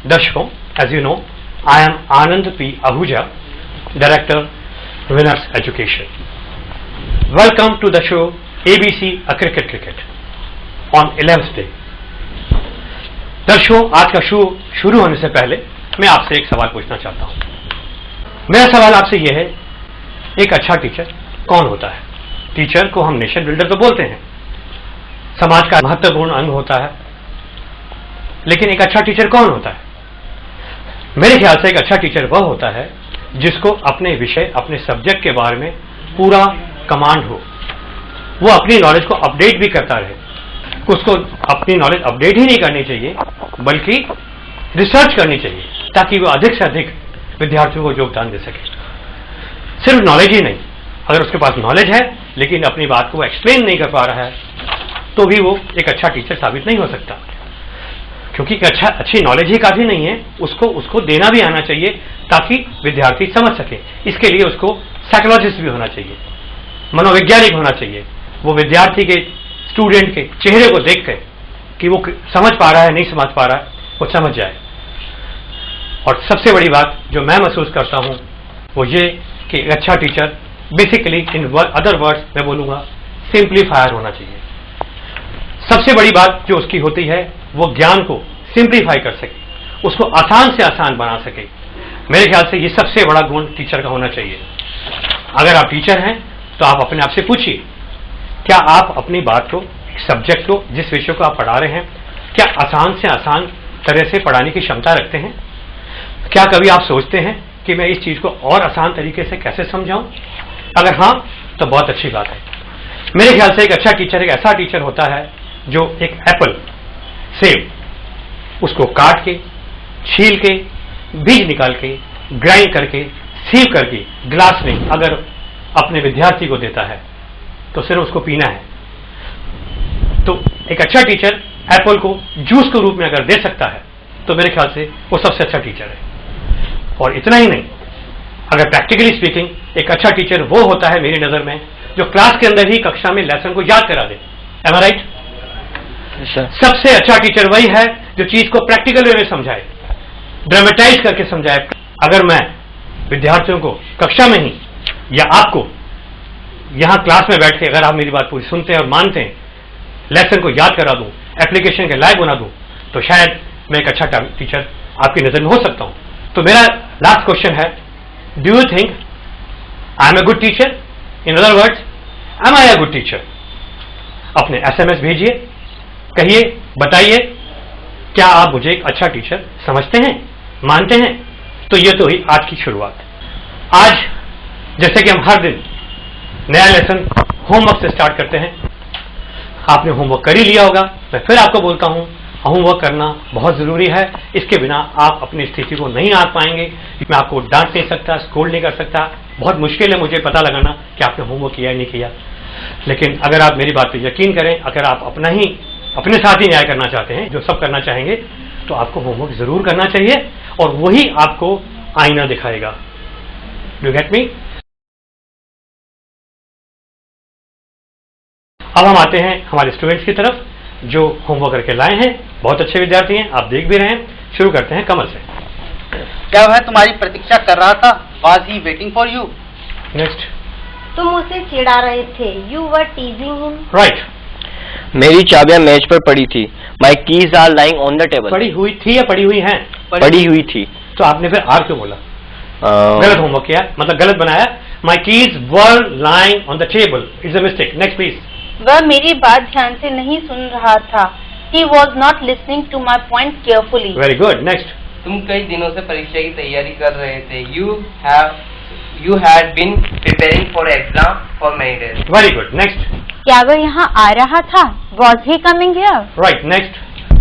दर्शकों, as you know, I am Anand P. Ahuja, Director, Winners Education. Welcome to the show ABC A Cricket on 11th day. दर्शकों, आज का show शुरू होने से पहले मैं आपसे एक सवाल पूछना चाहता हूं। मेरा सवाल आपसे यह है, एक अच्छा टीचर कौन होता है? टीचर को हम नेशन बिल्डर तो बोलते हैं, समाज का महत्वपूर्ण अंग होता है, लेकिन एक अच्छा टीचर कौन होता है? मेरे ख्याल से एक अच्छा टीचर वह होता है जिसको अपने विषय, अपने सब्जेक्ट के बारे में पूरा कमांड हो, वो अपनी नॉलेज को अपडेट भी करता रहे। उसको अपनी नॉलेज अपडेट ही नहीं करनी चाहिए बल्कि रिसर्च करनी चाहिए, ताकि वो अधिक से अधिक विद्यार्थियों को योगदान दे सके। सिर्फ नॉलेज ही नहीं, अगर उसके पास नॉलेज है लेकिन अपनी बात को एक्सप्लेन नहीं कर पा रहा है तो भी वो एक अच्छा टीचर साबित नहीं हो सकता, क्योंकि अच्छी नॉलेज ही काफी नहीं है, उसको देना भी आना चाहिए ताकि विद्यार्थी समझ सके। इसके लिए उसको साइकोलॉजिस्ट भी होना चाहिए, मनोवैज्ञानिक होना चाहिए। वो विद्यार्थी के, स्टूडेंट के चेहरे को देख कर कि वो समझ पा रहा है नहीं समझ पा रहा है, वो समझ जाए। और सबसे बड़ी बात जो मैं महसूस करता हूं वो ये कि एक अच्छा टीचर बेसिकली, इन अदर वर्ड्स मैं बोलूंगा, सिंप्लीफायर होना चाहिए। सबसे बड़ी बात जो उसकी होती है वो ज्ञान को सिंप्लीफाई कर सके, उसको आसान से आसान बना सके। मेरे ख्याल से ये सबसे बड़ा गुण टीचर का होना चाहिए। अगर आप टीचर हैं तो आप अपने आप से पूछिए, क्या आप अपनी बात को, सब्जेक्ट को, जिस विषय को आप पढ़ा रहे हैं, क्या आसान से आसान तरह से पढ़ाने की क्षमता रखते हैं? क्या कभी आप सोचते हैं कि मैं इस चीज को और आसान तरीके से कैसे समझाऊं? अगर हाँ, तो बहुत अच्छी बात है। मेरे ख्याल से एक अच्छा टीचर एक ऐसा टीचर होता है जो एक एप्पल, सेब, उसको काट के, छील के, बीज निकाल के, ग्राइंड करके, सीव करके ग्लास में अगर अपने विद्यार्थी को देता है तो सिर्फ उसको पीना है। तो एक अच्छा टीचर एप्पल को जूस के रूप में अगर दे सकता है तो मेरे ख्याल से वो सबसे अच्छा टीचर है। और इतना ही नहीं, अगर प्रैक्टिकली स्पीकिंग, एक अच्छा टीचर वो होता है मेरी नजर में जो क्लास के अंदर ही कक्षा में लेसन को याद करा दे। एम आई राइट? सबसे अच्छा टीचर वही है जो चीज को प्रैक्टिकल वे में समझाए, ड्रामेटाइज करके समझाए। अगर मैं विद्यार्थियों को कक्षा में ही या आपको यहां क्लास में बैठ के अगर आप मेरी बात पूरी सुनते हैं और मानते हैं, लेसन को याद करा दूं, एप्लीकेशन के लायक बना दूं, तो शायद मैं एक अच्छा टीचर आपकी नजर में हो सकता हूं। तो मेरा लास्ट क्वेश्चन है, do you think I am a good teacher? In other words, am I a good teacher? अपने SMS भेजिए, कहिए, बताइए, क्या आप मुझे एक अच्छा टीचर समझते हैं, मानते हैं? तो ये तो हुई आज की शुरुआत। आज जैसे कि हम हर दिन नया लेसन होमवर्क से स्टार्ट करते हैं, आपने होमवर्क कर ही लिया होगा। मैं फिर आपको बोलता हूं, होमवर्क करना बहुत जरूरी है। इसके बिना आप अपनी स्थिति को नहीं आंक पाएंगे। मैं आपको डांट नहीं सकता, स्कोल्ड नहीं कर सकता। बहुत मुश्किल है मुझे पता लगाना कि आपने होमवर्क किया या नहीं किया, लेकिन अगर आप मेरी बात पर यकीन करें, अगर आप अपने साथ ही न्याय करना चाहते हैं, जो सब करना चाहेंगे, तो आपको होमवर्क जरूर करना चाहिए और वही आपको आईना दिखाएगा। Do get me? अब हम आते हैं हमारे स्टूडेंट्स की तरफ जो होमवर्क करके लाए हैं। बहुत अच्छे विद्यार्थी हैं, आप देख भी रहे हैं। शुरू करते हैं कमल से। क्या वह तुम्हारी प्रतीक्षा कर रहा था? Was he waiting for you? Next. तुम उसे चिढ़ा रहे थे। You were teasing him. Right. मेरी चाबियां मेज पर पड़ी थी। My keys are lying on the table. पड़ी हुई थी या पड़ी हुई हैं? पड़ी हुई थी। तो आपने फिर आर क्यों बोला? गलत होमवर्क किया, मतलब गलत बनाया। My keys were lying on the table. It's a mistake. Next please. वह मेरी बात ध्यान से नहीं सुन रहा था। He was not listening to my point carefully. Very good. Next. तुम कई दिनों से परीक्षा की तैयारी कर रहे थे। You had been preparing for exam for many days. Very good. Next. क्या वह यहाँ आ रहा था? Was he coming here? Right. Next.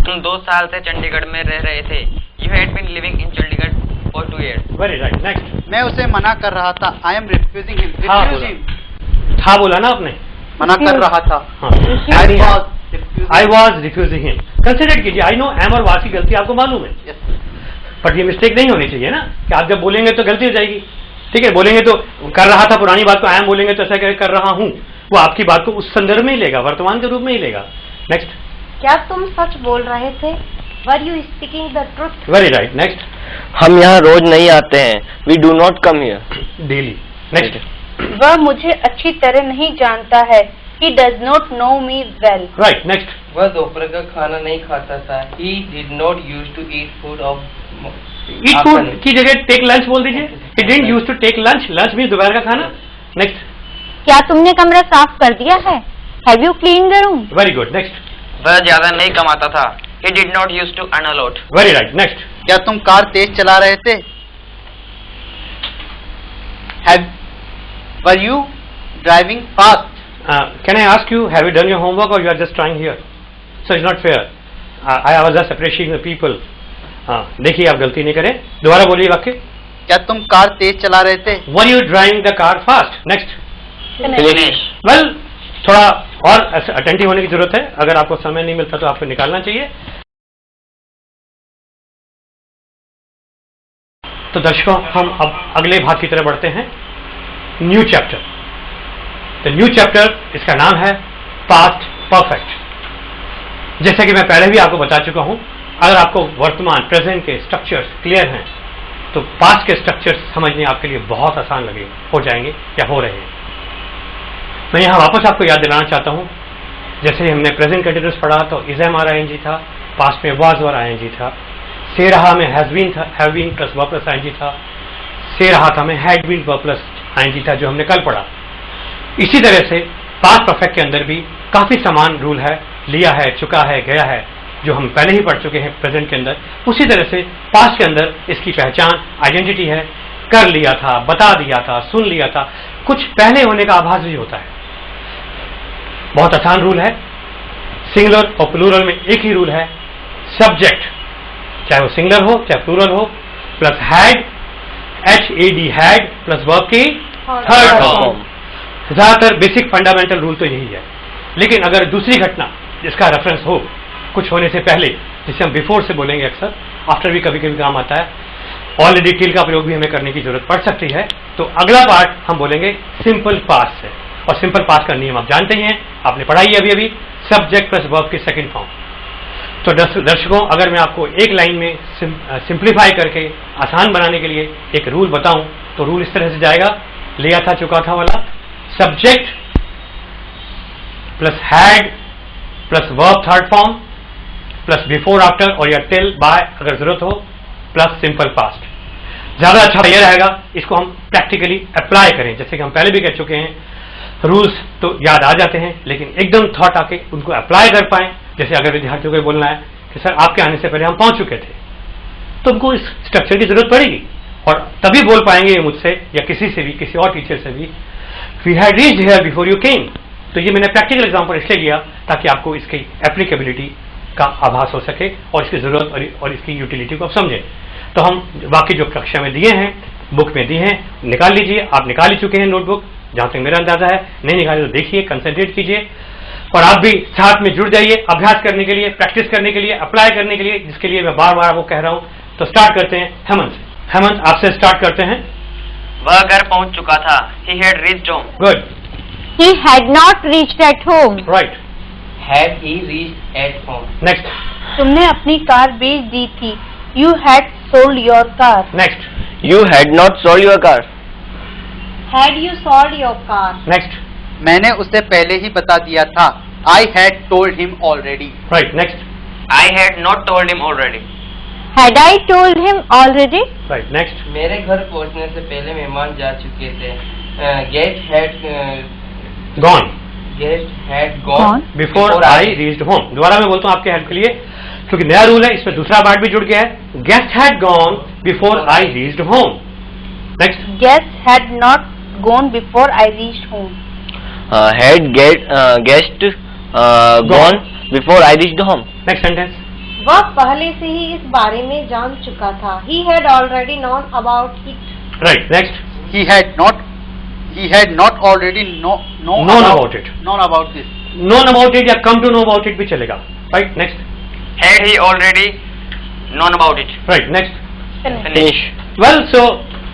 तुम 2 साल से चंडीगढ़ में रह रहे थे. You had been living in Chandigarh for 2 years. Very right. Next. मैं उसे मना कर रहा था. I am refusing him. हाँ Refuse बोला. him. था बोला ना आपने? मना कर रहा था. हाँ. I I was refusing him. Consider कीजिए. I know am और was की गलती आपको मालूम है. Yes. बट ये मिस्टेक नहीं होनी चाहिए ना कि आप जब बोलेंगे तो गलती हो जाएगी. ठीक है, बोलेंगे तो कर रहा था पुरानी बात को आई एम बोलेंगे तो ऐसा कर रहा हूँ, वो आपकी बात को उस संदर्भ में ही लेगा, वर्तमान के रूप में ही लेगा. नेक्स्ट. क्या तुम सच बोल रहे थे? Were you speaking the truth? Very right. Next. हम यहाँ रोज नहीं आते हैं. We do not come here daily. Next. वह मुझे अच्छी तरह नहीं जानता है. He does not know me well. Right. Next. वह दोपहर का खाना नहीं खाता था. He did not used to eat food of eat food की जगह टेक लंच बोल दीजिए. He didn't used to take lunch. Lunch भी दोपहर का खाना. नेक्स्ट. क्या तुमने कमरा साफ कर दिया है? Have you cleaned the room? Very good. Next. वह ज्यादा नहीं कमाता था. He did not used to earn a lot. Very right. Next. क्या तुम कार तेज चला रहे थे? Were you driving fast? Can I ask you, have you done your homework or you are just trying here? So it's not fair. I was just appreciating the people. देखिए आप गलती नहीं करें. दोबारा बोलिए वाक्य. क्या तुम कार तेज चला रहे थे? Were you driving the car fast? Next. Finish. Well, थोड़ा और अटेंटिव होने की जरूरत है. अगर आपको समय नहीं मिलता तो आपको निकालना चाहिए. तो दर्शकों, हम अब अगले भाग की तरफ बढ़ते हैं. New chapter. The new chapter, इसका नाम है पास्ट परफेक्ट. जैसा कि मैं पहले भी आपको बता चुका हूं, अगर आपको वर्तमान प्रेजेंट के स्ट्रक्चर्स क्लियर हैं तो पास्ट के स्ट्रक्चर्स समझने आपके लिए बहुत आसान लगे हो जाएंगे या हो रहे हैं. मैं यहाँ वापस आपको याद दिलाना चाहता हूँ, जैसे हमने प्रेजेंट कंटिन्यूस पढ़ा तो इज एम आर आईएनजी था, पास्ट में वाज और आईएनजी था, से रहा में हैज बीन था, have been plus verb plus ING था, से रहा था में had been verb plus ING था जो हमने कल पढ़ा. इसी तरह से पास्ट परफेक्ट के अंदर भी काफी समान रूल है, लिया है, चुका है, गया है, जो हम पहले ही पढ़ चुके हैं प्रेजेंट के अंदर. उसी तरह से पास्ट के अंदर इसकी पहचान आइडेंटिटी है. कर लिया था, बता दिया था, सुन लिया था, कुछ पहले होने का आभास भी होता है. बहुत आसान रूल है. सिंगुलर और प्लूरल में एक ही रूल है. सब्जेक्ट चाहे वो सिंगुलर हो चाहे प्लूरल हो plus had, HAD had plus verb की थर्ड फॉर्म. ज्यादातर बेसिक फंडामेंटल रूल तो यही है. लेकिन अगर दूसरी घटना जिसका रेफरेंस हो कुछ होने से पहले, जिसे हम बिफोर से बोलेंगे, अक्सर आफ्टर भी कभी कभी काम आता है, ऑलरेडी टिल का प्रयोग भी हमें करने की जरूरत पड़ सकती है, तो अगला पार्ट हम बोलेंगे सिंपल पास्ट से. और सिंपल पास्ट का नियम आप जानते ही हैं, आपने पढ़ाई है अभी सब्जेक्ट प्लस वर्ब की सेकंड फॉर्म. तो दर्शकों, अगर मैं आपको एक लाइन में सिंप्लीफाई करके आसान बनाने के लिए एक रूल बताऊं तो रूल इस तरह से जाएगा. लिया था चुका था वाला, subject plus had plus verb third form plus before after और या टिल बाय अगर जरूरत हो प्लस सिंपल पास्ट. ज्यादा अच्छा यह रहेगा इसको हम प्रैक्टिकली अप्लाई करें. जैसे कि हम पहले भी कह चुके हैं, रूल्स तो याद आ जाते हैं लेकिन एकदम थॉट आके उनको अप्लाई कर पाएं. जैसे अगर विद्यार्थियों को बोलना है कि सर आपके आने से पहले हम पहुंच चुके थे, तो उनको इस स्ट्रक्चर की जरूरत पड़ेगी और तभी बोल पाएंगे मुझसे या किसी से भी, किसी और टीचर से भी, we had reached here before you came. तो ये मैंने प्रैक्टिकल एग्जांपल इसलिए लिया ताकि आपको इसकी एप्लीकेबिलिटी का आभास हो सके और इसकी जरूरत और इसकी यूटिलिटी को आप समझें. तो हम बाकी जो कक्षा में दिए हैं, बुक में दिए हैं, निकाल लीजिए. आप निकाल ही चुके हैं नोटबुक, जहां तक मेरा अंदाजा है. नहीं निकाले तो देखिए, कंसंट्रेट कीजिए और आप भी साथ में जुड़ जाइए अभ्यास करने के लिए, प्रैक्टिस करने के लिए, अप्लाई करने के लिए, जिसके लिए मैं बार बार आपको कह रहा हूं. तो स्टार्ट करते हैं हेमंत से. हेमंत, आपसे स्टार्ट करते हैं. वह घर पहुंच चुका था. He had reached home. Good. He had not reached at home. Right. Had he reached at home? Next. तुमने अपनी कार बेच दी थी. You had sold your car. Next. You had not sold your car. Had you sold your car? Next. मैंने उसे पहले ही बता दिया था. I had told him already. Right. Next. I had not told him already. Had I told him already? Right. Next. मेरे घर पहुंचने से पहले मेहमान जा चुके थे. Guest had gone gone before I reached home. दोबारा मैं बोलता हूँ आपके हेल्प के लिए, क्योंकि नया रूल है, इसमें दूसरा पार्ट भी जुड़ गया है. Guest had gone before I reached home. Next. Guests had not gone before I reached home. Had guest gone before I reached home. Next sentence. वह पहले से ही इस बारे में जान चुका था. He had already known about it. Right. Next. He had not already known about it. Known about this. Known about it या come to know about it भी चलेगा. Right. Next. Had he already known about it? Right. Next. Finish. Well, so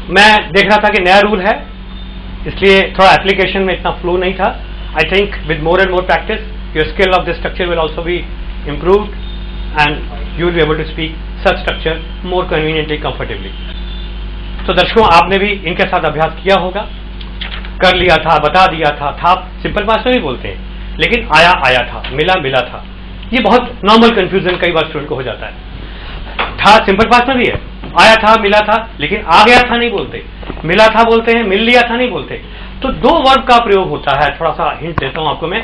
मैं देख रहा था कि नया rule है, इसलिए थोड़ा एप्लीकेशन में इतना फ्लो नहीं था. I think with more and more practice, your skill of this structure will also be improved, and you will be able to speak such structure more conveniently, comfortably. तो दर्शकों, आपने भी इनके साथ अभ्यास किया होगा, कर लिया था, बता दिया था सिंपल पास्ट में भी बोलते हैं, लेकिन आया था, मिला था. ये बहुत नॉर्मल कंफ्यूजन कई बार स्टूडेंट को हो जाता है. था सिंपल पास्ट में भी है, आया था, मिला था, लेकिन आ गया था नहीं बोलते, मिला था बोलते हैं, मिल लिया था नहीं बोलते. तो दो वर्ब का प्रयोग होता है. थोड़ा सा हिंट देता हूं आपको मैं.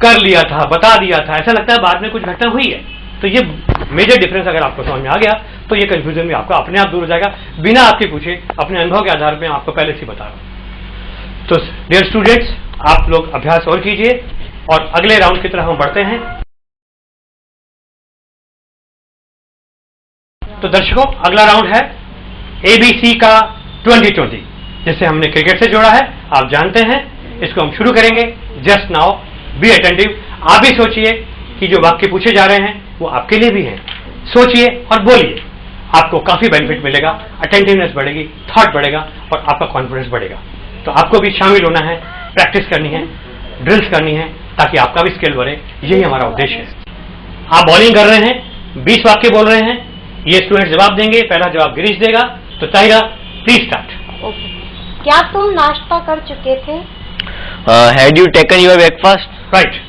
कर लिया था, बता दिया था, ऐसा लगता है बाद में कुछ घटना हुई है. तो ये मेजर डिफरेंस अगर आपको समझ में आ गया तो ये कंफ्यूजन भी आपका अपने आप दूर हो जाएगा, बिना आपके पूछे, अपने अनुभव के आधार पर आपको पहले से बता रहा हूं. तो डियर स्टूडेंट्स, आप लोग अभ्यास और कीजिए और अगले राउंड की तरफ हम बढ़ते हैं. तो दर्शकों, अगला राउंड है ABC का 2020, जिसे हमने क्रिकेट से जोड़ा है. आप जानते हैं, इसको हम शुरू करेंगे. Just now be attentive. आप भी सोचिए कि जो वाक्य पूछे जा रहे हैं वो आपके लिए भी हैं. सोचिए और बोलिए, आपको काफी बेनिफिट मिलेगा. अटेंटिवनेस बढ़ेगी, थॉट बढ़ेगा और आपका कॉन्फिडेंस बढ़ेगा. तो आपको भी शामिल होना है, प्रैक्टिस करनी है, ड्रिल्स करनी है, ताकि आपका भी स्किल बढ़े. यही हमारा उद्देश्य है. आप बॉलिंग कर रहे हैं, 20 वाक्य बोल रहे हैं, ये स्टूडेंट जवाब देंगे. पहला जवाब गिरीश देगा. तो ताहिरा, प्लीज स्टार्ट. ओके. क्या तुम नाश्ता कर चुके थे? Had you taken your breakfast? Right.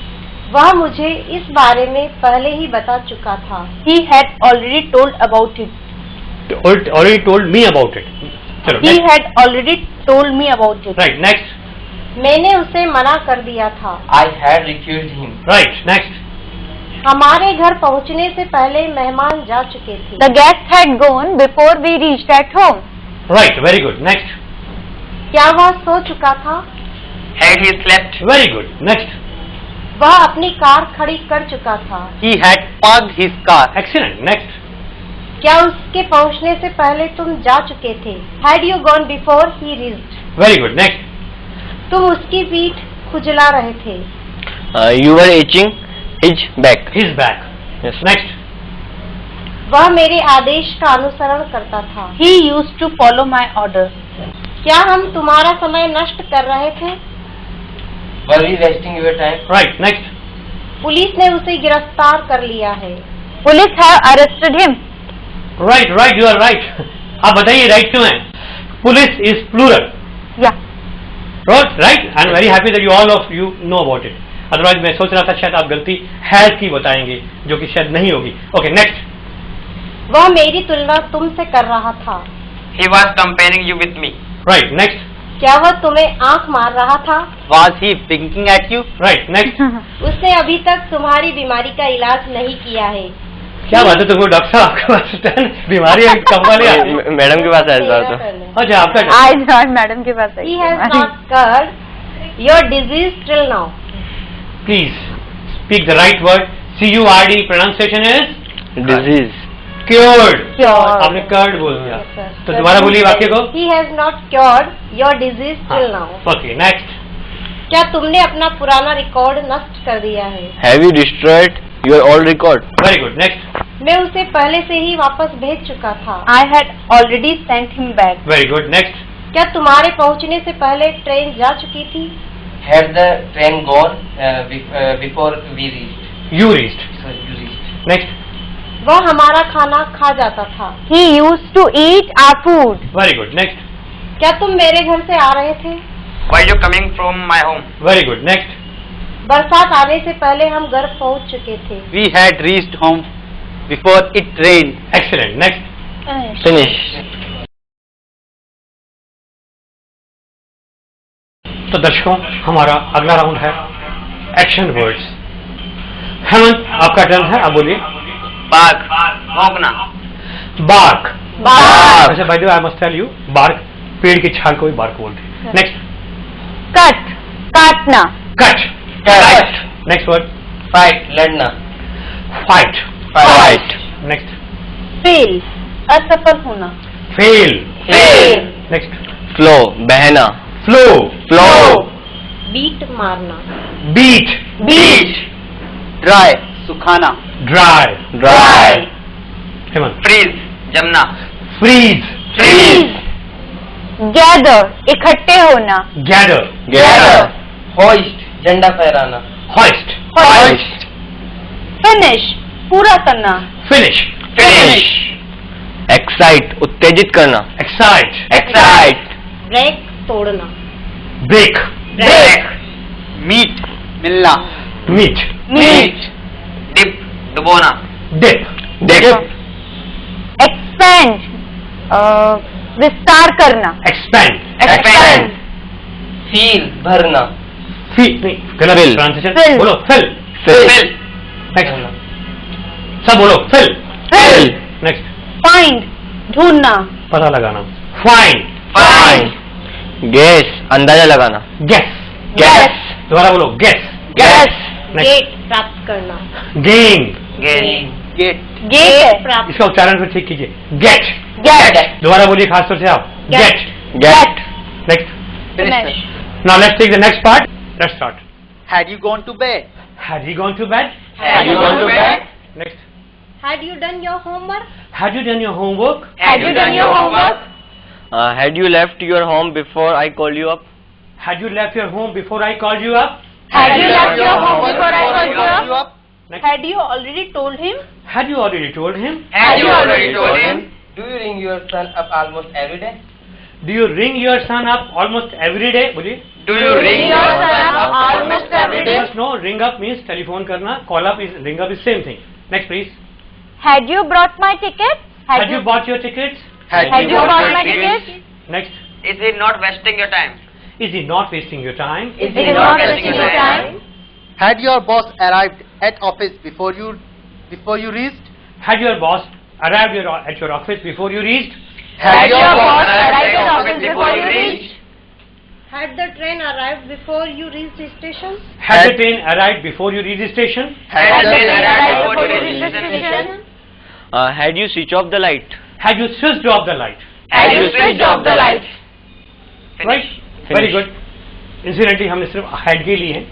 वह मुझे इस बारे में पहले ही बता चुका था. He had already told about it. Already told me about it. चलो He next. had already told me about it. Right. Next. मैंने उसे मना कर दिया था. I had refused him. Right. Next. हमारे घर पहुंचने से पहले मेहमान जा चुके थे. The guest had gone before we reached at home. Right. Very good. Next. क्या वह सो चुका था? Had he slept? Very good. Next. वह अपनी कार खड़ी कर चुका था. He had parked his car. Excellent. Next. क्या उसके पहुंचने से पहले तुम जा चुके थे? Had you gone before he reached? Very good. Next. तुम उसकी पीठ खुजला रहे थे. You were itching his back. His back. Yes. Next. वह मेरे आदेश का अनुसरण करता था. He used to follow my orders. क्या हम तुम्हारा समय नष्ट कर रहे थे? Were we wasting your time? Right. Next. Police ने उसे गिरफ्तार कर लिया है. Police have arrested him. Right. Right. You are right. आप बताइए right क्यों है? Police is plural. Yeah. Right. I'm very happy that you all of you know about it. Otherwise मैं सोच रहा था शायद आप गलती has की बताएंगे, जो कि शायद नहीं होगी. Okay. Next. वह मेरी तुलना तुमसे कर रहा था. He was comparing you with me. Right. Next. क्या वह तुम्हें आंख मार रहा था? Was he winking at you? Right. Next. उसने अभी तक तुम्हारी बीमारी का इलाज नहीं किया है. क्या बात है, तुमको डॉक्टर साहब आपके पास बीमारी कम वाली आती है? मैडम के पास आया था. अच्छा, आपका I thought मैडम के पास आई. He has not cured your disease till now. Please speak the right word. CURD pronunciation is Disease. cured. Cured. आपने कर्ड बोल दिया. Yes, sir. तो दोबारा बोलिए वाक्य को. He has not cured your disease till now. Okay. Next. क्या तुमने अपना पुराना रिकॉर्ड नष्ट कर दिया है? Have you destroyed your old record? Very good. Next. मैं उसे पहले से ही वापस भेज चुका था. I had already sent him back. Very good. Next. क्या तुम्हारे पहुंचने से पहले ट्रेन जा चुकी थी? Had the train gone before we reached? You reached. So you reached. Next. वह हमारा खाना खा जाता था. He used to eat our food. Very good. Next. क्या तुम मेरे घर से आ रहे थे? Why you coming from my home? Very good. Next. बरसात आने से पहले हम घर पहुंच चुके थे. We had reached home before it rained. Excellent. Next. Finish. तो दर्शकों, हमारा अगला राउंड है एक्शन वर्ड्स. हेमंत, आपका टर्न है. आप बोलिए. बाघ, भौंकना. बार्क. Bark. अच्छा, by the way I must tell you, bark पेड़ की छाल को भी बार्क बोलते हैं. नेक्स्ट. Cut. काटना. Cut, Cut. Next word, Fight. लड़ना. Fight, Fight. नेक्स्ट, फेल, असफल होना. Fail, Fail. Next, Flow. बहना. Flow, Flow. बीट मारना. Beat, Beach. ड्राई, सुखाना. Dry, Dry. हेमंत, freeze, जमना. Freeze, Freeze. गैदर, इकट्ठे होना. Gather, Gather. Hoist. झंडा फहराना. Hoist, Hoist. फिनिश, पूरा करना. Finish, Finish. Excite. उत्तेजित करना. Excite, Excite. ब्रेक, तोड़ना. Break, Break. मीट, मिलना. Meet, Meet. dip, डुबोना. Dip, Dip. एक्सपेंड, विस्तार करना. Expand, Expand. Feel. भरना. नहीं, गलत Fill. Translation, Fill. बोलो फिल, Fill. नेक्स्ट, सब बोलो फिल, Fill. नेक्स्ट, फाइंड, ढूंढना. पता लगाना, फाइंड, Find. Guess. अंदाजा लगाना. Guess, Guess. दोबारा बोलो गेस, Guess. गेट, प्राप्त करना. Gain, Gain. गेट, गेट, प्राप्त. इसका उच्चारण फिर ठीक कीजिए, गेट, गेट, दोबारा बोलिए खासतौर से आप, get, Get. Next, finish. Now let's take the next part, let's start. Had you gone to bed. Had you gone to bed? Had you gone to bed? Next, Had you done your homework? had you done your homework? Had you done your homework? Had you left your home before I called you up? Had you left your home before I called you up? Had you left your home before I called you up? Next, Had you already told him? had you already told him? Had you already told him? Do you ring your son up almost every day? Do you ring your son up almost every day? बोलिए. Do you ring your your son son up up almost every You day? must know, ring up means telephone करना, call up is, ring up is same thing. Next please. Had you brought my ticket? Had you bought your tickets? Had you bought my ticket? Next, Is he not wasting your time? is he not wasting your time? Is Is he not wasting your time? Had your boss arrived at office before you reached? Had your boss arrived at your office before you reached? Had your boss arrived at office before you reached? Had the train arrived before you reached the station? Had the train arrived before you reached the station? Had Had the you train arrived arrived before you before you reached the reached the station? Had you switched off the light? Had you switched off the light? Had you switched off the light? Right? Very good. Incidentally, हमने सिर्फ had के लिए हैं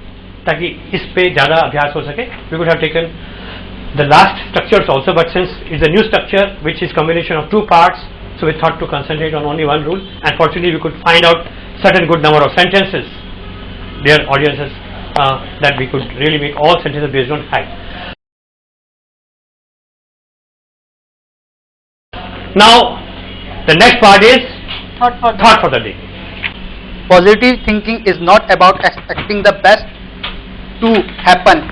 ताकि इस पे ज़्यादा अभ्यास हो सके. We could have taken the last structures also, but since it's a new structure which is combination of two parts, so we thought to concentrate on only one rule. And fortunately, we could find out certain good number of sentences, dear audiences, that we could really make all sentences based on had. Now, the next part is thought for the day. Positive thinking is not about expecting the best to happen.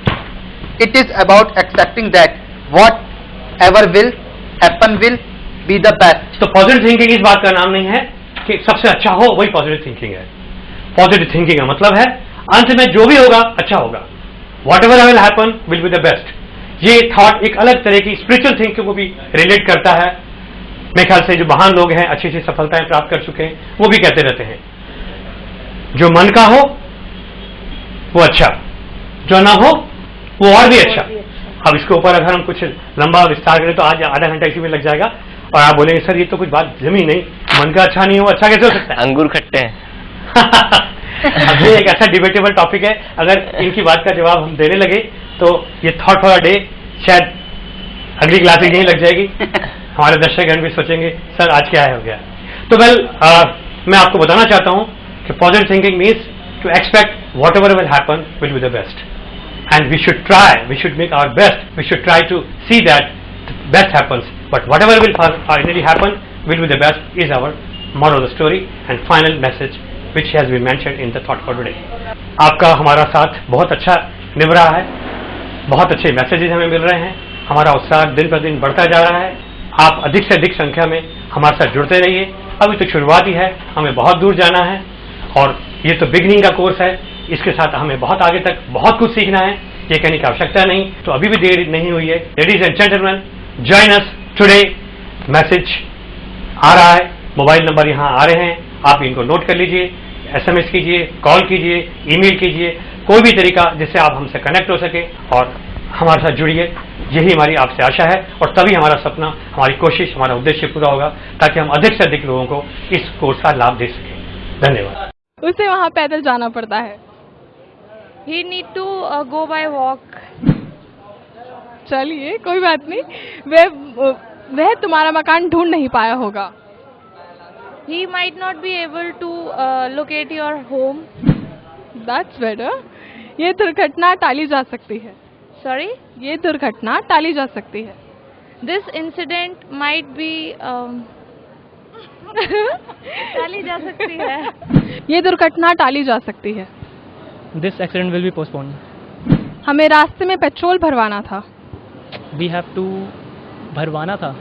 It is about accepting that whatever will happen will be the best. तो positive thinking इस बात का नाम नहीं है कि सबसे अच्छा हो वही पॉजिटिव थिंकिंग है. पॉजिटिव थिंकिंग का मतलब है अंत में जो भी होगा अच्छा होगा. Whatever will happen will be the best. ये थॉट एक अलग तरह की स्पिरिचुअल थिंकिंग को भी रिलेट करता है. मेरे ख्याल से जो महान लोग हैं, अच्छी अच्छी सफलताएं प्राप्त कर चुके हैं, वो भी कहते रहते हैं जो मन का हो वो अच्छा, जो ना हो वो और भी अच्छा. अब इसके ऊपर अगर हम कुछ लंबा विस्तार करें तो आज आधा घंटा इसी में लग जाएगा और आप बोलेंगे सर ये तो कुछ बात जमी नहीं, मन का अच्छा नहीं हो अच्छा कैसे हो सकता है? अंगूर खट्टे हैं. अब ये एक ऐसा डिबेटेबल टॉपिक है. अगर इनकी बात का जवाब हम देने लगे तो ये थॉट फॉर अ डे शायद अगली क्लास यहीं लग जाएगी. हमारे दर्शकगण भी सोचेंगे सर आज क्या है हो गया. तो मैं आपको बताना चाहता हूं कि positive thinking means to expect whatever will happen will be the best, and we should try, we should make our best, we should try to see that best happens, but whatever will finally happen will be the best is our moral of the story and final message which has been mentioned in the thought for today. आपका हमारा साथ बहुत अच्छा निभ रहा है, बहुत अच्छे messages हमें मिल रहे हैं, हमारा उत्साह दिन पर दिन बढ़ता जा रहा है. आप अधिक से अधिक संख्या में हमारे साथ जुड़ते रहिए. अभी तो शुरुआत ही है, हमें बहुत दूर जाना है और ये तो बिगनिंग का कोर्स है. इसके साथ हमें बहुत आगे तक बहुत कुछ सीखना है, ये कहने की आवश्यकता नहीं. तो अभी भी देर नहीं हुई है. Ladies and gentleman, join us today. Message आ रहा है, मोबाइल नंबर यहाँ आ रहे हैं, आप इनको नोट कर लीजिए, SMS कीजिए, कॉल कीजिए, ईमेल कीजिए. कोई भी तरीका जिससे आप हमसे कनेक्ट हो सके और हमारे साथ जुड़िए, यही हमारी आपसे आशा है। और तभी हमारा सपना, हमारी कोशिश, हमारा उद्देश्य पूरा होगा, ताकि हम अधिक से अधिक लोगों को इस कोर्स का लाभ दे सकें। धन्यवाद। उसे वहाँ पैदल जाना पड़ता है। He need to go by walk. चलिए कोई बात नहीं, वह तुम्हारा मकान ढूंढ नहीं पाया होगा। He might not be able to locate your home. That's better. ये दुर्घटना टाली जा सकती है। Sorry? ये दुर्घटना टाली जा सकती है। This incident might be टाली जा सकती है। ये दुर्घटना टाली जा सकती है। This accident will be postponed. हमें रास्ते में पेट्रोल भरवाना था। We have to भरवाना था।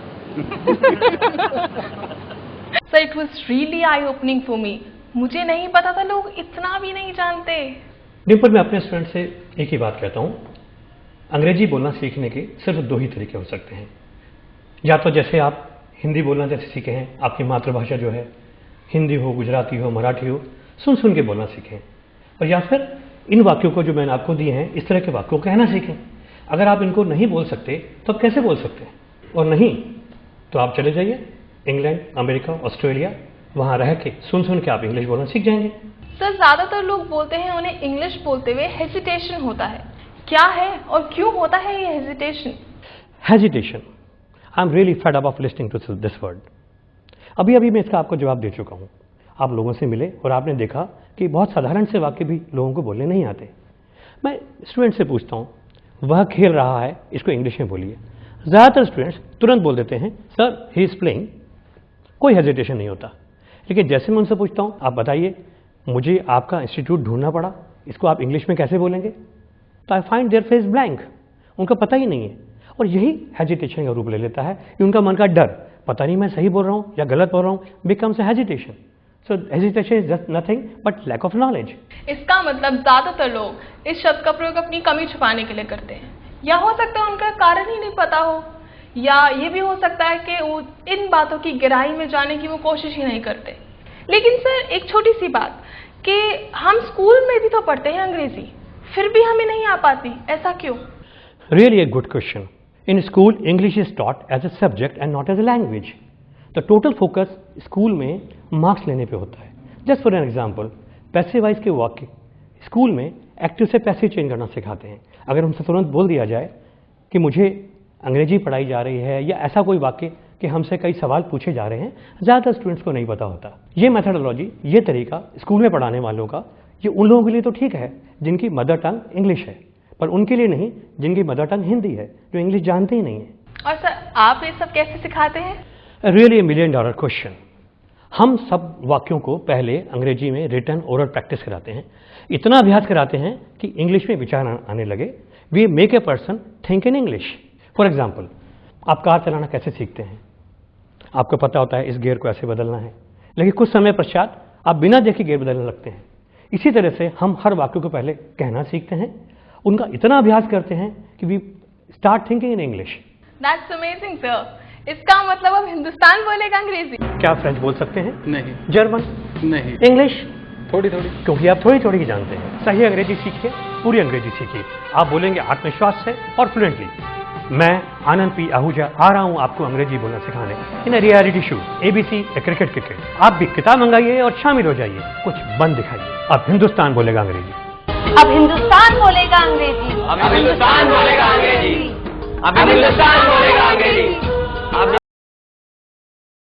So it was really eye-opening for me. मुझे नहीं पता था लोग इतना भी नहीं जानते। डिम्पल, मैं अपने स्टूडेंट से एक ही बात कहता हूँ, अंग्रेजी बोलना सीखने के सिर्फ दो ही तरीके हो सकते हैं। या तो जैसे आप हिंदी बोलना जैसे सीखे हैं, आपकी मातृभाषा जो है हिंदी हो, गुजराती हो, मराठी हो, सुन सुन के बोलना सीखें, और या फिर इन वाक्यों को जो मैंने आपको दिए हैं इस तरह के वाक्यों को कहना सीखें। अगर आप इनको नहीं बोल सकते तो आप कैसे बोल सकते हैं? और नहीं तो आप चले जाइए इंग्लैंड, अमेरिका, ऑस्ट्रेलिया, वहाँ रह के सुन सुन के आप इंग्लिश बोलना सीख जाएंगे। सर, ज्यादातर लोग बोलते हैं उन्हें इंग्लिश बोलते हुए हेजिटेशन होता है। क्या है और क्यों होता है ये hesitation? Hesitation, I am really fed up of listening to this word. अभी अभी मैं इसका आपको जवाब दे चुका हूँ। आप लोगों से मिले और आपने देखा कि बहुत साधारण से वाक्य भी लोगों को बोलने नहीं आते। मैं स्टूडेंट से पूछता हूँ, वह खेल रहा है, इसको इंग्लिश में बोलिए। ज़्यादातर स्टूडेंट्स तुरंत बोल देते हैं, सर ही इज़ प्लेइंग। कोई हेजिटेशन नहीं होता। लेकिन जैसे मैं उनसे पूछता हूँ, आप बताइए मुझे आपका इंस्टीट्यूट ढूंढना पड़ा, इसको आप इंग्लिश में कैसे बोलेंगे? तो I find their face blank. उनका पता ही नहीं है। और यही हेजिटेशन का रूप ले लेता है कि उनका मन का डर, पता नहीं मैं सही बोल रहा हूँ या गलत बोल रहा हूँ, becomes hesitation. So hesitation is just nothing but lack of knowledge. इसका मतलब ज्यादातर लोग इस शब्द का प्रयोग अपनी कमी छुपाने के लिए करते हैं, या हो सकता है उनका कारण ही नहीं पता हो, या ये भी हो सकता है कि वो इन बातों की गहराई में जाने की वो कोशिश ही नहीं करते। लेकिन सर, एक छोटी सी बात कि हम स्कूल में भी तो पढ़ते हैं अंग्रेजी, फिर भी हमें नहीं आ पाती, ऐसा क्यों? Really a good question. In school, English is taught as a subject and not as a language. The total focus school में मार्क्स लेने पे होता है। Just for an example, पैसे वाइज के वाक्य स्कूल में एक्टिव से पैसिव चेंज करना सिखाते हैं। अगर हमसे तुरंत बोल दिया जाए कि मुझे अंग्रेजी पढ़ाई जा रही है, या ऐसा कोई वाक्य कि हमसे कई सवाल पूछे जा रहे हैं, ज़्यादातर स्टूडेंट्स को नहीं पता होता। ये मेथडोलॉजी, ये तरीका स्कूल में पढ़ाने वालों का, ये उन लोगों के लिए तो ठीक है जिनकी मदर टंग इंग्लिश है, पर उनके लिए नहीं जिनकी मदर टंग हिंदी है, जो इंग्लिश जानते ही नहीं है। और सर, आप ये सब कैसे सिखाते हैं? Really a $1 million question. हम सब वाक्यों को पहले अंग्रेजी में रिटन ओरल प्रैक्टिस कराते हैं, इतना अभ्यास कराते हैं कि इंग्लिश में विचार आने लगे। We make a person think in English. For example, आप कार चलाना कैसे सीखते हैं? आपको पता होता है इस गियर को ऐसे बदलना है, लेकिन कुछ समय पश्चात आप बिना देखे गियर बदलने लगते हैं। इसी तरह से हम हर वाक्य को पहले कहना सीखते हैं, उनका इतना अभ्यास करते हैं कि we start thinking in English. That's amazing sir. इसका मतलब अब हिंदुस्तान बोलेगा अंग्रेजी? क्या फ्रेंच बोल सकते हैं? नहीं। जर्मन? नहीं। इंग्लिश? थोड़ी थोड़ी। क्योंकि आप थोड़ी थोड़ी ही जानते हैं। सही अंग्रेजी सीखिए, पूरी अंग्रेजी सीखिए, आप बोलेंगे आत्मविश्वास से और फ्लुएंटली। मैं आनंद पी आहूजा आ रहा हूं आपको अंग्रेजी बोलना सिखाने in a reality show ABC a cricket. आप भी किताब मंगाइए और शामिल हो जाइए, कुछ बन दिखाइए। अब हिंदुस्तान बोलेगा अंग्रेजी। अब हिंदुस्तान बोलेगा अंग्रेजी। अब हिंदुस्तान बोलेगा अंग्रेजी। अब हिंदुस्तान बोलेगा अंग्रेजी।